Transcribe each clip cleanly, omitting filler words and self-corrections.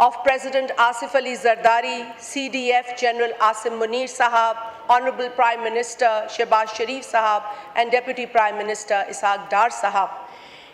of President Asif Ali Zardari, CDF General Asim Munir Sahab, Honorable Prime Minister Shehbaz Sharif Sahab and Deputy Prime Minister Ishaq Dar Sahab,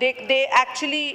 they actually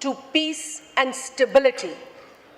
to peace and stability।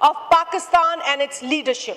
of Pakistan and its leadership।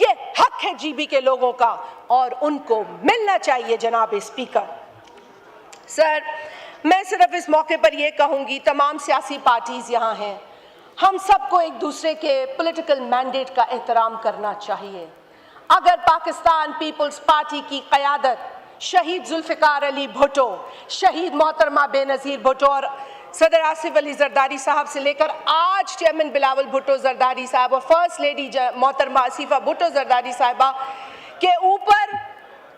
یہ حق ہے G B کے لوگوں کا اور ان کو ملنا چاہیے جناب اسپیکر۔ سر، میں صرف اس موقع پر یہ کہوں گی، تمام سیاسی پارٹیز یہاں ہیں، ہم سب کو ایک دوسرے کے پولیٹیکل مینڈیٹ کا احترام کرنا چاہیے۔ اگر پاکستان پیپلز پارٹی کی قیادت شہید ذوالفقار علی بھٹو، شہید محترمہ بے نظیر بھٹو اور صدر آصف علی زرداری صاحب سے لے کر آج چیئرمین بلاول بھٹو زرداری صاحب اور فرسٹ لیڈی محترمہ آصفہ بھٹو زرداری صاحبہ کے اوپر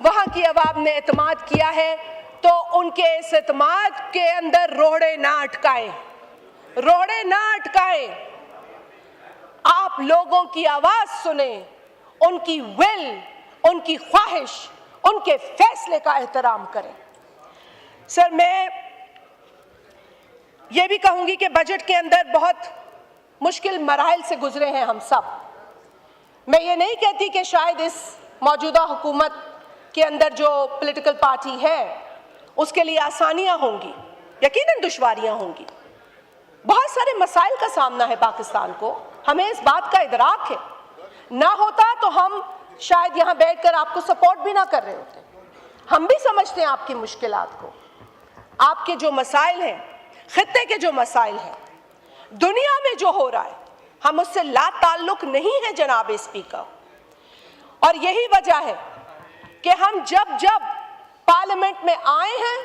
وہاں کی عوام نے اعتماد کیا ہے، تو ان کے اس اعتماد کے اندر روڑے نہ اٹکائیں، روڑے نہ اٹکائیں۔ آپ لوگوں کی آواز سنیں، ان کی ول، ان کی خواہش، ان کے فیصلے کا احترام کریں۔ سر، میں یہ بھی کہوں گی کہ بجٹ کے اندر بہت مشکل مراحل سے گزرے ہیں ہم سب۔ میں یہ نہیں کہتی کہ شاید اس موجودہ حکومت کے اندر جو پولیٹیکل پارٹی ہے اس کے لیے آسانیاں ہوں گی، یقیناً دشواریاں ہوں گی، بہت سارے مسائل کا سامنا ہے پاکستان کو، ہمیں اس بات کا ادراک ہے۔ نہ ہوتا تو ہم شاید یہاں بیٹھ کر آپ کو سپورٹ بھی نہ کر رہے ہوتے۔ ہم بھی سمجھتے ہیں آپ کی مشکلات کو، آپ کے جو مسائل ہیں، خطے کے جو مسائل ہیں، دنیا میں جو ہو رہا ہے، ہم اس سے لا تعلق نہیں ہے جناب اسپیکر۔ اور یہی وجہ ہے کہ ہم جب پارلیمنٹ میں آئے ہیں،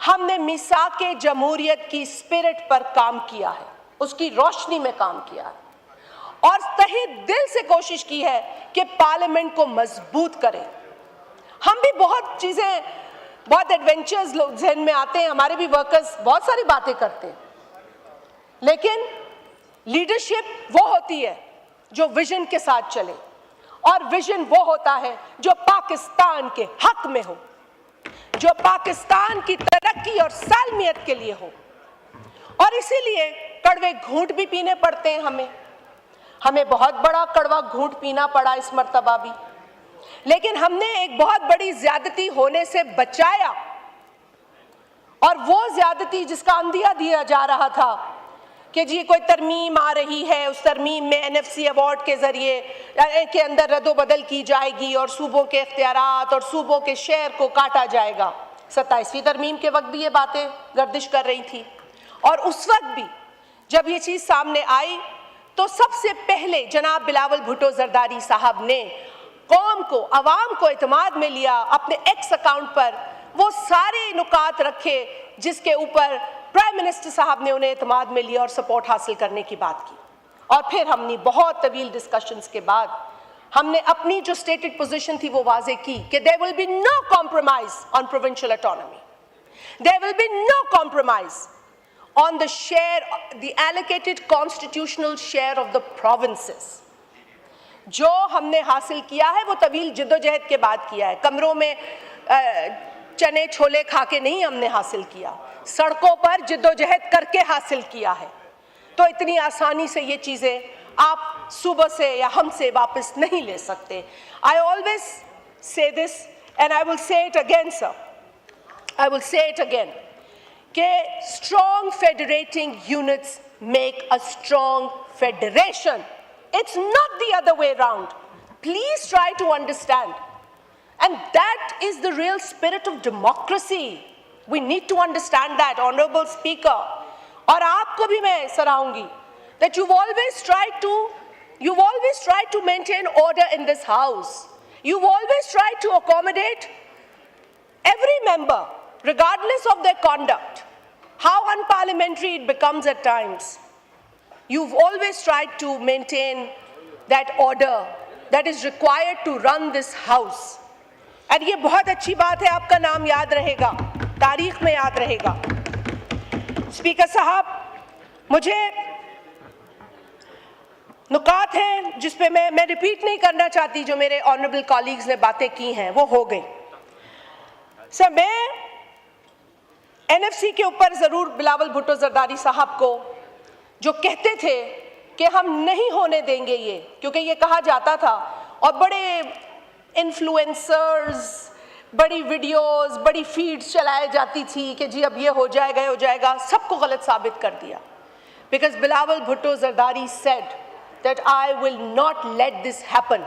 ہم نے میثاق جمہوریت کی اسپرٹ پر کام کیا ہے، اس کی روشنی میں کام کیا ہے، اور تہہ دل سے کوشش کی ہے کہ پارلیمنٹ کو مضبوط کریں۔ ہم بھی بہت چیزیں، بہت ایڈونچرز لوگ ذہن میں آتے ہیں، ہمارے بھی ورکرز بہت ساری باتیں کرتے ہیں، لیکن لیڈرشپ وہ ہوتی ہے جو ویژن کے ساتھ چلے، اور ویژن وہ ہوتا ہے جو پاکستان کے حق میں ہو، جو پاکستان کی ترقی اور سالمیت کے لیے ہو۔ اور اسی لیے کڑوے گھونٹ بھی پینے پڑتے ہیں ہمیں بہت بڑا کڑوا گھونٹ پینا پڑا اس مرتبہ بھی، لیکن ہم نے ایک بہت بڑی زیادتی ہونے سے بچایا، اور وہ زیادتی جس کا اندیہ دیا جا رہا تھا کہ جی کوئی ترمیم آ رہی ہے، اس ترمیم میں NFC ایوارڈ کے ذریعے کے اندر رد و بدل کی جائے گی اور صوبوں کے اختیارات اور صوبوں کے شیئر کو کاٹا جائے گا۔ 27ویں ترمیم کے وقت بھی یہ باتیں گردش کر رہی تھی، اور اس وقت بھی جب یہ چیز سامنے آئی تو سب سے پہلے جناب بلاول بھٹو زرداری صاحب نے قوم کو، عوام کو اعتماد میں لیا، اپنے ایکس اکاؤنٹ پر وہ سارے نکات رکھے جس کے اوپر پرائم منسٹر صاحب نے انہیں اعتماد میں لیا اور سپورٹ حاصل کرنے کی بات کی۔ اور پھر ہم نے بہت طویل ڈسکشنز کے بعد ہم نے اپنی جو اسٹیٹڈ پوزیشن تھی وہ واضح کی کہ there will be no compromise on provincial autonomy. There will be no compromise on the share, the allocated constitutional share of the provinces. جو ہم نے حاصل کیا ہے وہ طویل جدوجہد کے بعد کیا ہے، کمروں میں چنے چھولے کھا کے نہیں ہم نے حاصل کیا، سڑکوں پر جدوجہد کر کے حاصل کیا ہے۔ تو اتنی آسانی سے یہ چیزیں آپ صوبہ سے یا ہم سے واپس نہیں لے سکتے۔ I always say this and I will say it again, sir. I will say it again. کہ strong federating units make a strong federation. It's not the other way around. Please try to understand. And that is the real spirit of democracy. We need to understand that, Honorable Speaker. اور آپ کو بھی میں سراہوں گی that you've always tried to maintain order in this house. You've always tried to accommodate every member, regardless of their conduct, how unparliamentary it becomes at times. You've always tried to maintain that order that is required to run this house. اور یہ بہت اچھی بات ہے، آپ کا نام یاد رہے گا، تاریخ میں یاد رہے گا۔ اسپیکر صاحب، مجھے نکات ہیں جس پہ میں ریپیٹ نہیں کرنا چاہتی، جو میرے آنریبل کالیگز نے باتیں کی ہیں وہ ہو گئی۔ سر، میں NFC کے اوپر ضرور بلاول بھٹو زرداری صاحب کو جو کہتے تھے کہ ہم نہیں ہونے دیں گے یہ، کیونکہ یہ کہا جاتا تھا اور بڑے انفلوئنسرز، بڑی ویڈیوز، بڑی فیڈز چلائے جاتی تھی کہ جی اب یہ ہو جائے گا، ہو جائے گا، سب کو غلط ثابت کر دیا۔ Because Bilawal Bhutto Zardari said that I will not let this happen.